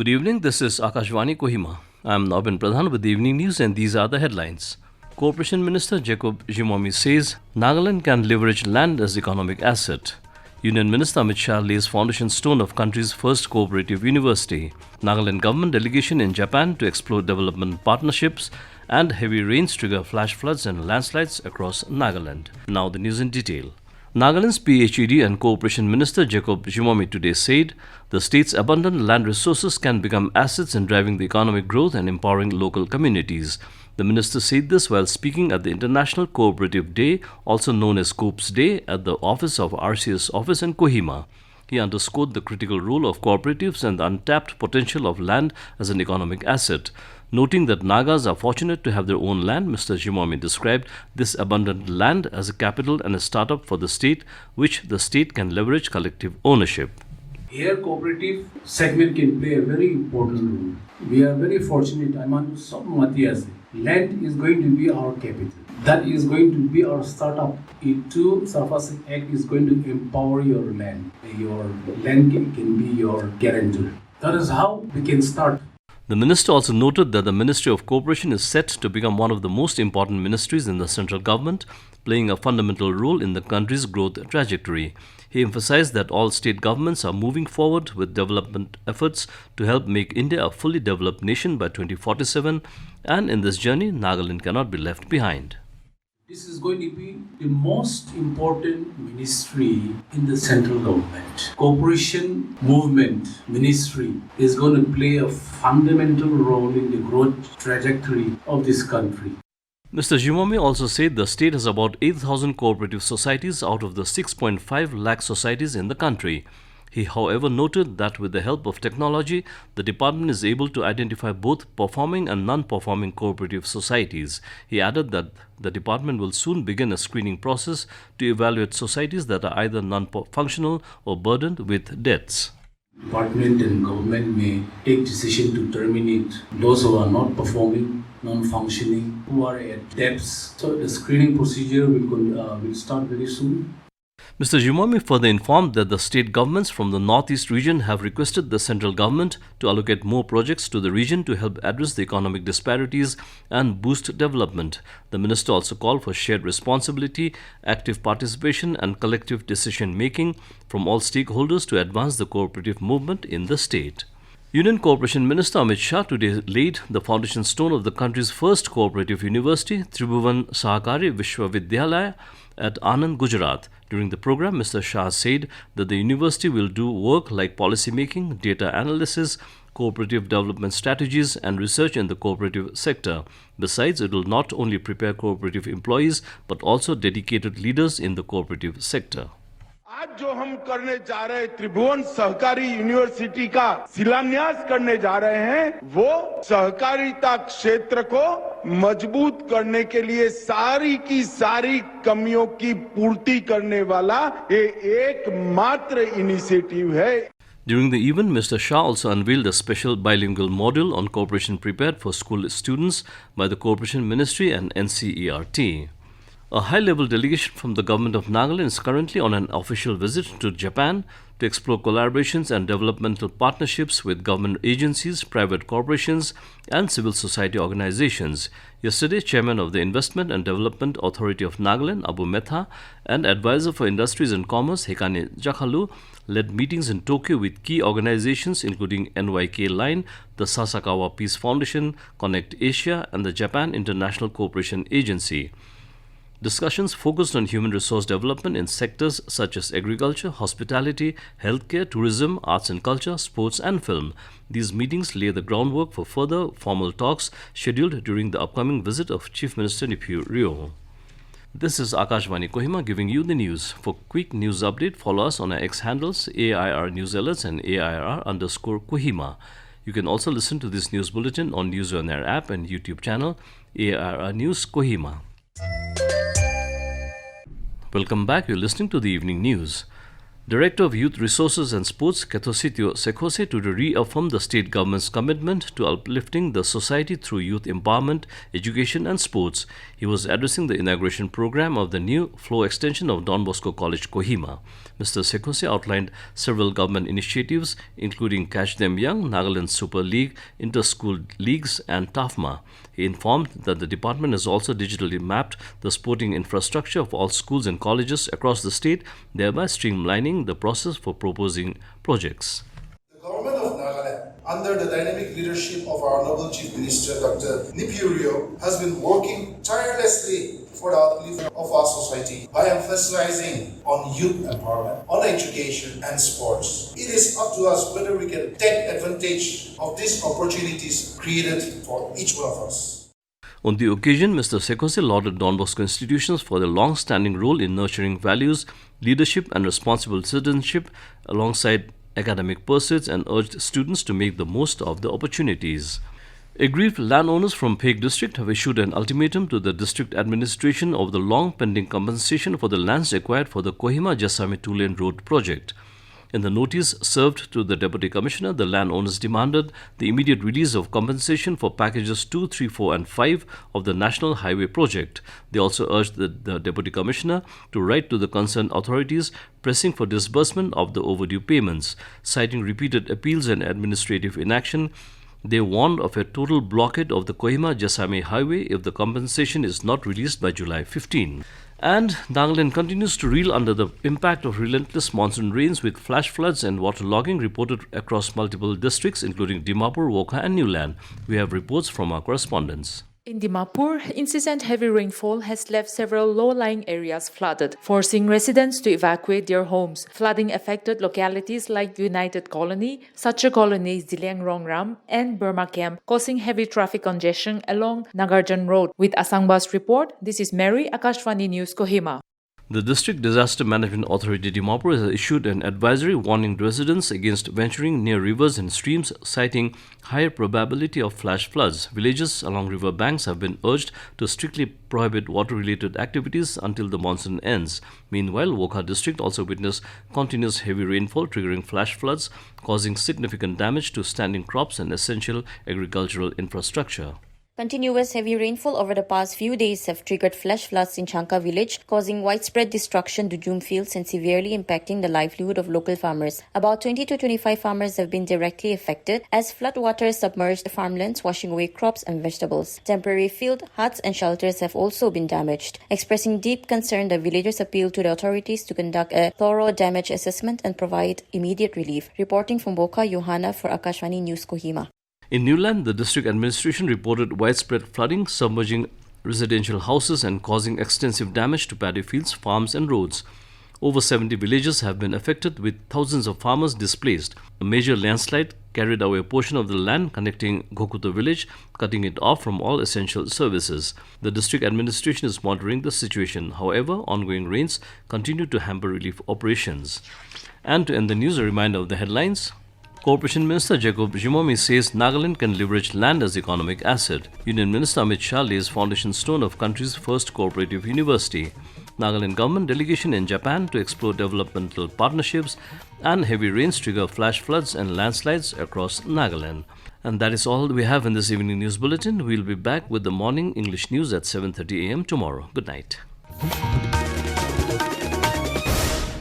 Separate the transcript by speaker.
Speaker 1: Good evening, this is Akashvani Kohima. I am Navin Pradhan with the evening news and these are the headlines. Cooperation Minister Jacob Zhimomi says Nagaland can leverage land as economic asset. Union Minister Amit Shah lays foundation stone of country's first cooperative university. Nagaland government delegation in Japan to explore development partnerships, and heavy rains trigger flash floods and landslides across Nagaland. Now the news in detail. Nagaland's PhD and Cooperation Minister Jacob Zhimomi today said the state's abundant land resources can become assets in driving the economic growth and empowering local communities. The minister said this while speaking at the International Cooperative Day, also known as Coops Day, at the office of RCS office in Kohima. He underscored the critical role of cooperatives and the untapped potential of land as an economic asset. Noting that Nagas are fortunate to have their own land, Mr. Zhimomi described this abundant land as a capital and a startup for the state, which the state can leverage collective ownership.
Speaker 2: Here, cooperative segment can play a very important role. We are very fortunate. Land is going to be our capital. That is going to be our startup. Into Surfacing Act is going to empower your land. Your land can be your guarantor. That is how we can start.
Speaker 1: The minister also noted that the Ministry of Cooperation is set to become one of the most important ministries in the central government, playing a fundamental role in the country's growth trajectory. He emphasized that all state governments are moving forward with development efforts to help make India a fully developed nation by 2047, and in this journey, Nagaland cannot be left behind.
Speaker 2: This is going to be the most important ministry in the central government. Cooperation movement ministry is going to play a fundamental role in the growth trajectory of this country.
Speaker 1: Mr. Zhimomi also said the state has about 8,000 cooperative societies out of the 6.5 lakh societies in the country. He, however, noted that with the help of technology, the department is able to identify both performing and non-performing cooperative societies. He added that the department will soon begin a screening process to evaluate societies that are either non-functional or burdened with debts.
Speaker 2: Department and government may take decision to terminate those who are not performing, non-functioning, who are at debts. So the screening procedure will start very soon.
Speaker 1: Mr. Zhimomi further informed that the state governments from the northeast region have requested the central government to allocate more projects to the region to help address the economic disparities and boost development. The minister also called for shared responsibility, active participation and collective decision-making from all stakeholders to advance the cooperative movement in the state. Union Cooperation Minister Amit Shah today laid the foundation stone of the country's first cooperative university, Tribhuvan Sahakari Vishwavidyalaya, at Anand, Gujarat. During the program, Mr. Shah said that the university will do work like policy making, data analysis, cooperative development strategies and research in the cooperative sector. Besides, it will not only prepare cooperative employees but also dedicated leaders in the cooperative sector.
Speaker 3: आज जो हम करने जा रहे त्रिभुवन सहकारी university का शिलान्यास करने जा रहे हैं वो सहकारिता क्षेत्र को मजबूत करने के लिए सारी की सारी कमियों की पूर्ति करने वाला ये एकमात्र इनिशिएटिव है.
Speaker 1: During the event, Mr. Shah also unveiled a special bilingual module on cooperation prepared for school students by the Cooperation Ministry and NCERT. A high-level delegation from the government of Nagaland is currently on an official visit to Japan to explore collaborations and developmental partnerships with government agencies, private corporations, and civil society organizations. Yesterday, Chairman of the Investment and Development Authority of Nagaland, Abu Metha, and Advisor for Industries and Commerce, Hekane Jakhalu, led meetings in Tokyo with key organizations including NYK Line, the Sasakawa Peace Foundation, Connect Asia, and the Japan International Cooperation Agency. Discussions focused on human resource development in sectors such as agriculture, hospitality, healthcare, tourism, arts and culture, sports and film. These meetings lay the groundwork for further formal talks scheduled during the upcoming visit of Chief Minister Nifyu Ryo. This is Akashvani Kohima giving you the news. For quick news update, follow us on our X handles AIR News Alerts and AIR_Kohima. You can also listen to this news bulletin on News on Air app and YouTube channel AIR News Kohima. Welcome back. You're listening to the evening news. Director of Youth Resources and Sports, Kethositio Sekhose, to reaffirm the state government's commitment to uplifting the society through youth empowerment, education and sports. He was addressing the inauguration program of the new flow extension of Don Bosco College, Kohima. Mr. Sekhose outlined several government initiatives, including Catch Them Young, Nagaland Super League, Inter-School Leagues and TAFMA. He informed that the department has also digitally mapped the sporting infrastructure of all schools and colleges across the state, thereby streamlining the process for proposing projects.
Speaker 4: The government of Nagaland, under the dynamic leadership of our Honorable Chief Minister Dr. Nipurio, has been working tirelessly for the upliftment of our society by emphasizing on youth empowerment, on education and sports. It is up to us whether we can take advantage of these opportunities created for each one of us.
Speaker 1: On the occasion, Mr. Sekhose lauded Don Bosco institutions for their long-standing role in nurturing values, leadership and responsible citizenship alongside academic pursuits and urged students to make the most of the opportunities. Aggrieved landowners from Phek district have issued an ultimatum to the district administration of the long-pending compensation for the lands acquired for the Kohima Jasami two-lane road project. In the notice served to the Deputy Commissioner, the landowners demanded the immediate release of compensation for packages 2, 3, 4 and 5 of the National Highway project. They also urged the Deputy Commissioner to write to the concerned authorities pressing for disbursement of the overdue payments. Citing repeated appeals and administrative inaction, they warned of a total blockade of the Kohima-Jasami highway if the compensation is not released by July 15. And Nagaland continues to reel under the impact of relentless monsoon rains with flash floods and waterlogging reported across multiple districts including Dimapur, Wokha and Newland. We have reports from our correspondents.
Speaker 5: In Dimapur, incessant heavy rainfall has left several low-lying areas flooded, forcing residents to evacuate their homes. Flooding affected localities like United Colony, Satcha Colony, Ziliang Rongram, and Burma Camp, causing heavy traffic congestion along Nagarjan Road. With Asangbas report, this is Mary, Akashvani News, Kohima.
Speaker 1: The District Disaster Management Authority Dimapur has issued an advisory warning residents against venturing near rivers and streams, citing higher probability of flash floods. Villages along river banks have been urged to strictly prohibit water-related activities until the monsoon ends. Meanwhile, Wokha District also witnessed continuous heavy rainfall triggering flash floods, causing significant damage to standing crops and essential agricultural infrastructure.
Speaker 6: Continuous heavy rainfall over the past few days have triggered flash floods in Chanka village, causing widespread destruction to jhum fields and severely impacting the livelihood of local farmers. About 20 to 25 farmers have been directly affected as floodwaters submerged farmlands, washing away crops and vegetables. Temporary field, huts and shelters have also been damaged. Expressing deep concern, the villagers appealed to the authorities to conduct a thorough damage assessment and provide immediate relief. Reporting from Boka, Johanna for Akashvani News, Kohima.
Speaker 1: In Newland, the district administration reported widespread flooding, submerging residential houses and causing extensive damage to paddy fields, farms and roads. Over 70 villages have been affected with thousands of farmers displaced. A major landslide carried away a portion of the land connecting Gokuta village, cutting it off from all essential services. The district administration is monitoring the situation. However, ongoing rains continue to hamper relief operations. And to end the news, a reminder of the headlines. Corporation Minister Jacob Zhimomi says Nagaland can leverage land as economic asset. Union Minister Amit Shah lays foundation stone of country's first cooperative university. Nagaland government delegation in Japan to explore developmental partnerships, and heavy rains trigger flash floods and landslides across Nagaland. And that is all we have in this evening news bulletin. We'll be back with the morning English news at 7:30 a.m. tomorrow. Good night.